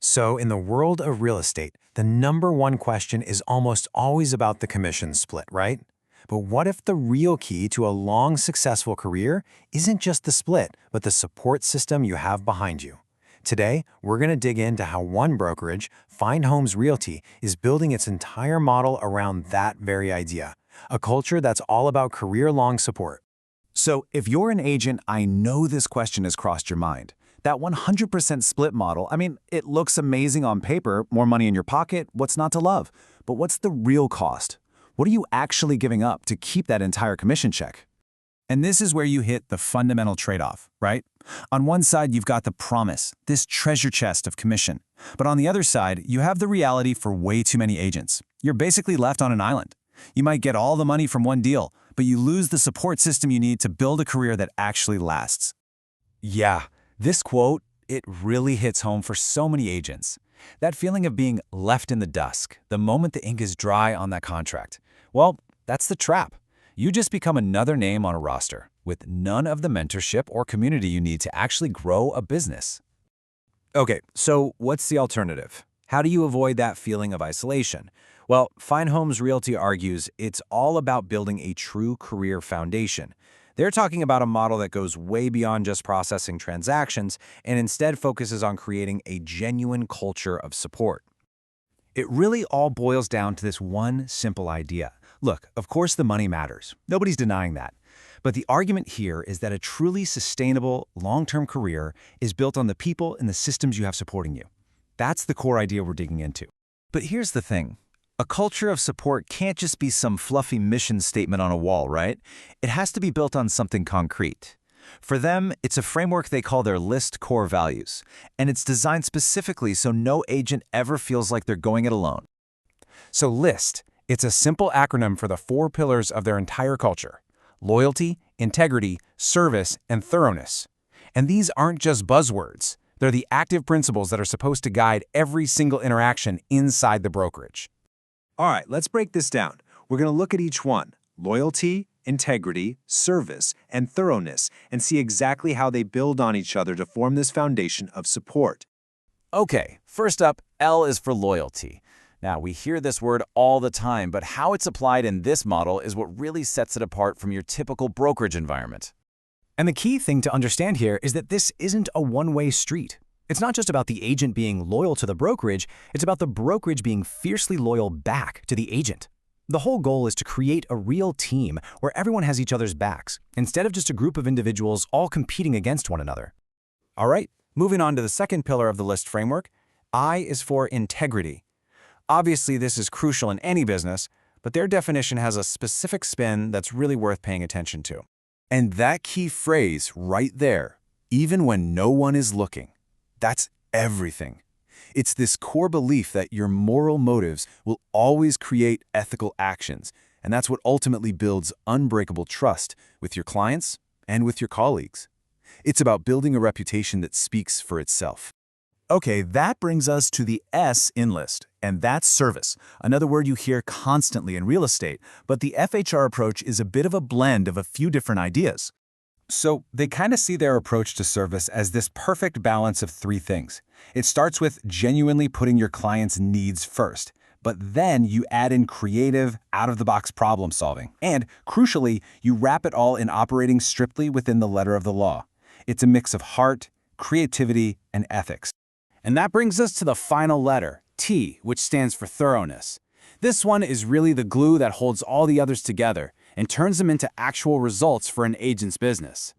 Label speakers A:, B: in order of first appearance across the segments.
A: So, in the world of real estate, the number one question is almost always about the commission split, right? But what if the real key to a long, successful career isn't just the split, but the support system you have behind you? Today, we're going to dig into how one brokerage, Find Homes Realty, is building its entire model around that very idea, a culture that's all about career-long support.
B: So if you're an agent, I know this question has crossed your mind. That 100% split model, it looks amazing on paper, more money in your pocket, what's not to love? But what's the real cost? What are you actually giving up to keep that entire commission check? And this is where you hit the fundamental trade-off, right? On one side, you've got the promise, this treasure chest of commission. But on the other side, you have the reality for way too many agents. You're basically left on an island. You might get all the money from one deal, but you lose the support system you need to build a career that actually lasts. Yeah, this quote, it really hits home for so many agents. That feeling of being left in the dusk, the moment the ink is dry on that contract. Well, that's the trap. You just become another name on a roster, with none of the mentorship or community you need to actually grow a business. Okay, so what's the alternative? How do you avoid that feeling of isolation? Well, Find Homes Realty argues it's all about building a true career foundation. They're talking about a model that goes way beyond just processing transactions and instead focuses on creating a genuine culture of support. It really all boils down to this one simple idea. Look, of course the money matters. Nobody's denying that. But the argument here is that a truly sustainable, long-term career is built on the people and the systems you have supporting you. That's the core idea we're digging into. But here's the thing. A culture of support can't just be some fluffy mission statement on a wall, right? It has to be built on something concrete. For them, it's a framework they call their LIST core values, and it's designed specifically so no agent ever feels like they're going it alone.
A: So LIST, it's a simple acronym for the 4 pillars of their entire culture: loyalty, integrity, service, and thoroughness. And these aren't just buzzwords. They're the active principles that are supposed to guide every single interaction inside the brokerage.
C: All right, let's break this down. We're going to look at each one: loyalty, integrity, service, and thoroughness, and see exactly how they build on each other to form this foundation of support.
B: Okay, first up, L is for loyalty. Now, we hear this word all the time, but how it's applied in this model is what really sets it apart from your typical brokerage environment.
A: And the key thing to understand here is that this isn't a one-way street. It's not just about the agent being loyal to the brokerage, it's about the brokerage being fiercely loyal back to the agent. The whole goal is to create a real team where everyone has each other's backs, instead of just a group of individuals all competing against one another. All right, moving on to the second pillar of the LIST framework, I is for integrity. Obviously, this is crucial in any business, but their definition has a specific spin that's really worth paying attention to.
B: And that key phrase right there, even when no one is looking, that's everything. It's this core belief that your moral motives will always create ethical actions, and that's what ultimately builds unbreakable trust with your clients and with your colleagues. It's about building a reputation that speaks for itself. Okay, that brings us to the S in LIST, and that's service, another word you hear constantly in real estate, but the FHR approach is a bit of a blend of a few different ideas. So they kind of see their approach to service as this perfect balance of 3 things. It starts with genuinely putting your client's needs first, but then you add in creative, out-of-the-box problem solving. And, crucially, you wrap it all in operating strictly within the letter of the law. It's a mix of heart, creativity, and ethics. And that brings us to the final letter, T, which stands for thoroughness. This one is really the glue that holds all the others together and turns them into actual results for an agent's business.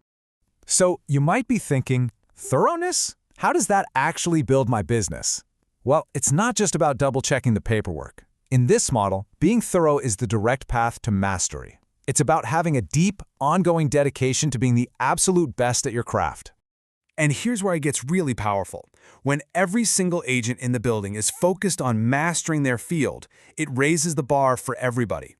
D: So you might be thinking, thoroughness? How does that actually build my business? Well, it's not just about double-checking the paperwork. In this model, being thorough is the direct path to mastery. It's about having a deep, ongoing dedication to being the absolute best at your craft. And here's where it gets really powerful. When every single agent in the building is focused on mastering their field, it raises the bar for everybody.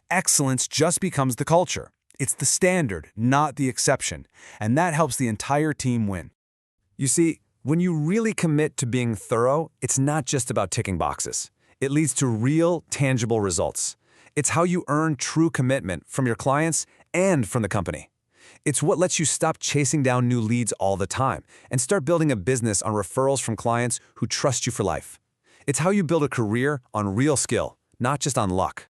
D: Excellence just becomes the culture. It's the standard, not the exception, and that helps the entire team win. You see, when you really commit to being thorough, it's not just about ticking boxes. It leads to real, tangible results. It's how you earn true commitment from your clients and from the company.
B: It's what lets you stop chasing down new leads all the time and start building a business on referrals from clients who trust you for life. It's how you build a career on real skill, not just on luck.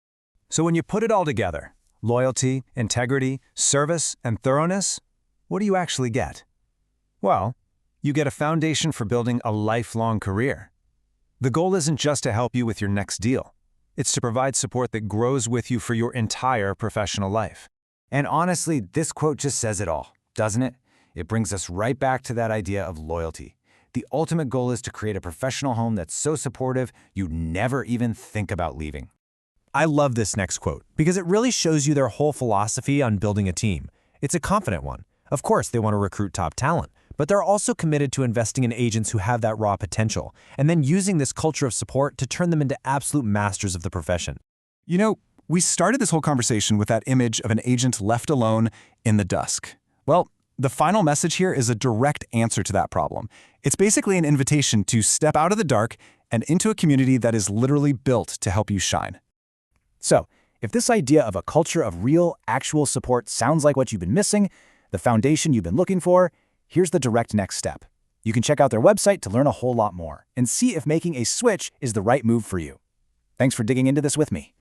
A: So when you put it all together, loyalty, integrity, service, and thoroughness, what do you actually get? Well, you get a foundation for building a lifelong career. The goal isn't just to help you with your next deal. It's to provide support that grows with you for your entire professional life.
B: And honestly, this quote just says it all, doesn't it? It brings us right back to that idea of loyalty. The ultimate goal is to create a professional home that's so supportive you never even think about leaving.
A: I love this next quote because it really shows you their whole philosophy on building a team. It's a confident one. Of course, they want to recruit top talent, but they're also committed to investing in agents who have that raw potential, and then using this culture of support to turn them into absolute masters of the profession.
E: You know, we started this whole conversation with that image of an agent left alone in the dusk. Well, the final message here is a direct answer to that problem. It's basically an invitation to step out of the dark and into a community that is literally built to help you shine.
A: So, if this idea of a culture of real, actual support sounds like what you've been missing, the foundation you've been looking for, here's the direct next step. You can check out their website to learn a whole lot more and see if making a switch is the right move for you. Thanks for digging into this with me.